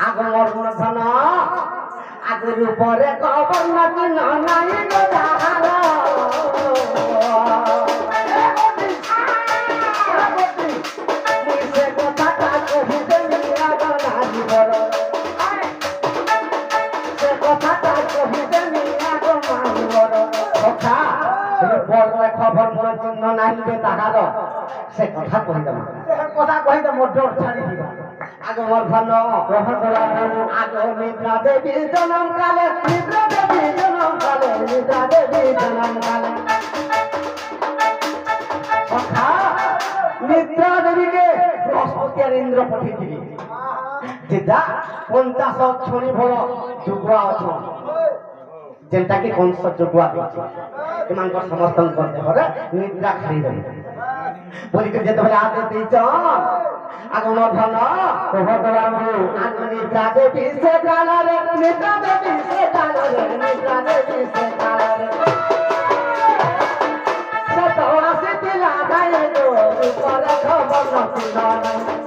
আগমর ধন আগের উপরে খবর নাকি নাই গো জাহাল সে কথাটা কহিতে নিয়া গনা জীবন সে কথাটা কহিতে নিয়া গো মানবর কথা বললে খবর মোর জন্য নাইবে তাহার সে কথা কহিতে কথা কহিতে মোর ডর ছাড়ি দিবা আগে মোর ধন আগে নিদ্রা দেবী জনম কালে নিদ্রা দেবী জনম কালে নিদ্রা দেবী জনম কালে কথা নিদ্রা দেবীকে বৃহস্পতি আর ইন্দ্র পঠিয়ে দিবি যেটা 50 ছড়ি ভর যুগুয়া অছ যেটাকে কংস যুগুয়া দিচ্ছে এমানকর সমর্থন করতে হবে নিদ্রা খাই দেবে বলি করে যেতে বলে আগে দিজন আগে মোর ধন আগে নিদ্রা দেবী সে কালারে নিদ্রা দেবী সে কালারে নিদ্রা দেবী সে কালারে সে তো আসে দিলা গায়ে গো করে খবর নতি